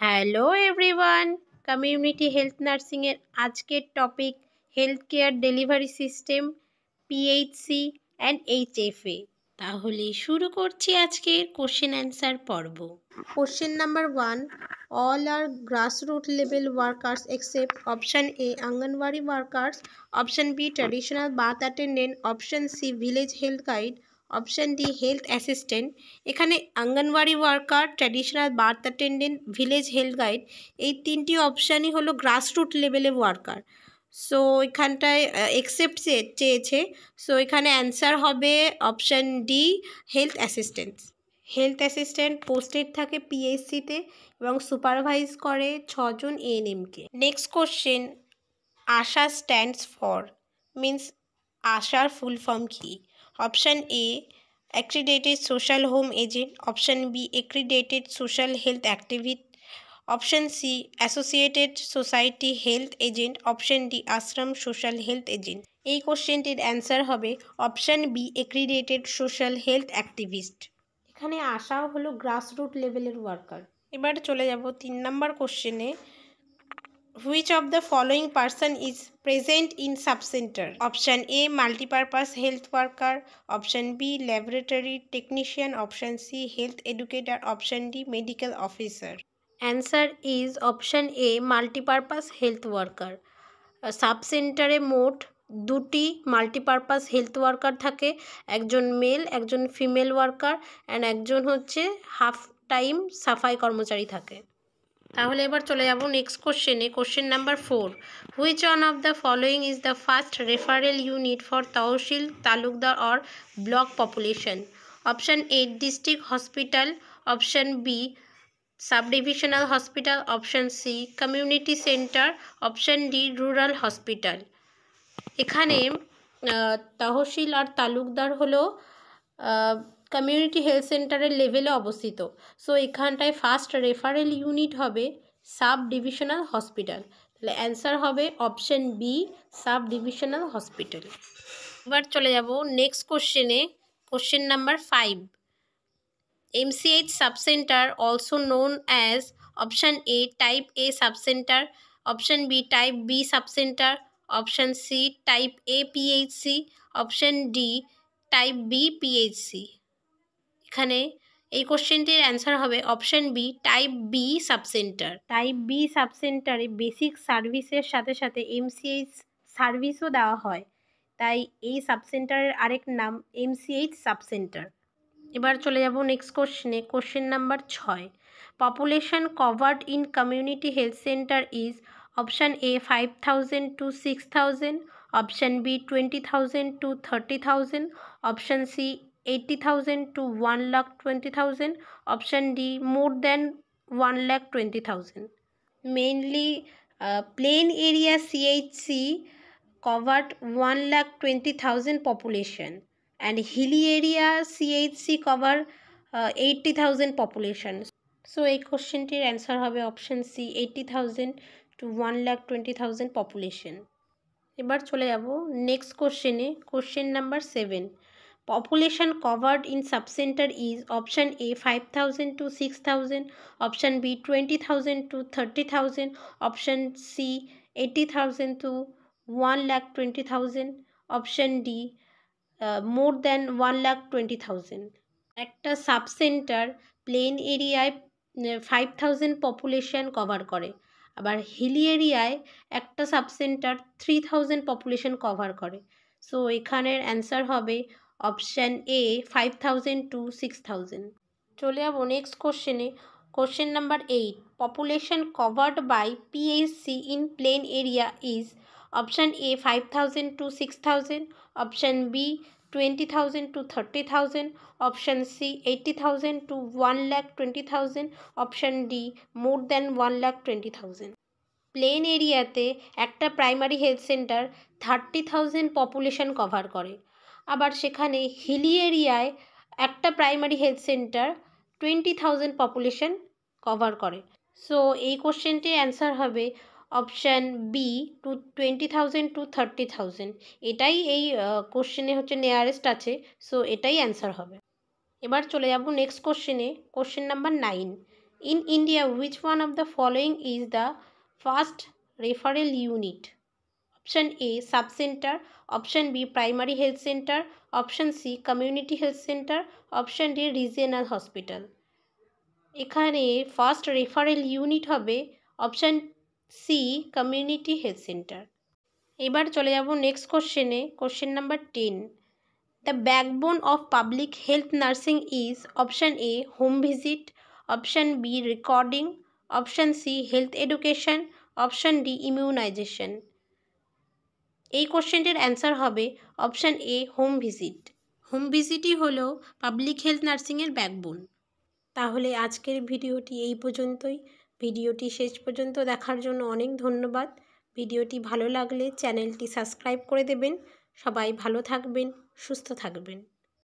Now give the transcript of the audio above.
Hello everyone, community health নার্সিংয়ের আজকের topic health care delivery system, PHC and HFA. তাহলে শুরু করছি আজকের কোশ্চেন অ্যান্সার পর্ব। Question number 1, all are grassroot level workers except option A anganwadi workers, option B traditional birth attendant, option C village health guide, option D health assistant. এখানে anganwadi worker, traditional birth attendant, village health guide এই তিনটি অপশানই হলো grassroot লেভেলে worker. So এখানটায় except চেয়েছে, so এখানে answer হবে option D health assistant. Health assistant posted থাকে পিএইচসিতে এবং সুপারভাইজ করে 6জন এএনএমকে। Next question, ASHA stands for means আশার ফুল ফর্ম কী? Option A accredited social home agent, option B accredited social health activist, option C associated society health agent, option D ashram social health agent. এই কোশ্চেনটির answer হবে option B accredited social health activist. এখানে আশাও হলো grassroot লেভেলের worker. এবার চলে যাব 3 নম্বর কোশ্চেনে, which of the following person is present in subcentre? Option A multipurpose health worker, option B laboratory technician, option C health educator, option D medical officer. Answer is option A multipurpose health worker. সাবসেন্টারে মোট 2টি multipurpose health worker থাকে, একজন mail, একজন female worker and একজন হচ্ছে half time সাফাই কর্মচারী থাকে। তাহলে এবার চলে যাব নেক্সট কোশ্চেনে। Question number 4, which one of the following is the first referral unit for tehsil, তালুকদার or block population? Option A district hospital, option B sub divisional hospital, option C community centre, option D rural hospital. এখানে তহসিল আর তালুকদার হলো community health সেন্টারের লেভেলে অবস্থিত। So এখানটায় first referral unit হবে sub divisional hospital. তাহলে answer হবে option B sub divisional hospital. এবার চলে যাব নেক্সট কোশ্চেনে। Question number 5, MCH subcenter also known as option A type A subcenter, option B type B subcenter, option C type A PHC, option D type B PHC। এখানে এই কোশ্চেনটির answer হবে option B type B subcentre. Type B সাবসেন্টারে basic সার্ভিসের সাথে সাথে MCH সার্ভিসও দেওয়া হয়, তাই এই সাবসেন্টারের আরেক নাম MCH সাবসেন্টার। এবার চলে যাব নেক্সট কোশ্চেনে। Question number 6, population covered in community health centre is option A 5,000 to 6,000, option B 20,000 to 30,000, option C 80,000 to 1,20,000, option D more than 1,20,000। Mainly plain area CHC covered 1,20,000 population and hilly area CHC cover 80,000 population. So এই কোশ্চেনটির answer হবে option C 80,000 to 1,20,000 population. এবার চলে যাব next কোশ্চেনে। Question number 7, population covered in subcenter is option A 5,000 to 6,000, option B 20,000 to 30,000, option C 80,000 to 1,20,000, option D more than 1,20,000। একটা sub centre plane এরিয়ায় 5,000 population cover করে, আবার হিলি এরিয়ায় একটা সাবসেন্টার 3,000 পপুলেশন কভার করে। সো এখানের অ্যান্সার হবে অপশান এ 5,000 to 6,000। চলে যাব নেক্সট কোশ্চেনে। Question number 8, population covered by PHC in plain area is option A 5,000 to 6,000, option B 20,000 to 30,000, option C 80,000 to 1,20,000, option D more than 1,20,000। Plain এরিয়াতে একটা primary health centre 30,000 population cover করে, আবার সেখানে হিলি এরিয়ায় একটা primary health centre 20,000 population cover করে। So এই কোশ্চেনটির অ্যান্সার হবে অপশান বি 20,000 to 30,000। এটাই এই কোশ্চেনে হচ্ছে নিয়ারেস্ট আছে, সো এটাই অ্যান্সার হবে। এবার চলে যাব নেক্সট কোশ্চেনে। Question number 9, In India, which one of the following is the first referral unit? Option A, sub-center. Option B, primary health center. Option C, community health center. Option D, regional hospital. এখানে first referral unit হবে option C, community health centre. এবার চলে যাব next কোশ্চেনে, question number 10। The backbone of public health nursing is option A, home visit. Option B, recording. Option C, health education. Option D, immunisation. এই কোশ্চেনটির answer হবে option A, home visit. Home ভিজিটই হলো public health নার্সিংয়ের backbone. তাহলে আজকের ভিডিওটি এই পর্যন্তই। ভিডিওটি শেষ পর্যন্ত দেখার জন্য অনেক ধন্যবাদ। ভিডিওটি ভালো লাগলে চ্যানেলটি সাবস্ক্রাইব করে দেবেন। সবাই ভালো থাকবেন, সুস্থ থাকবেন।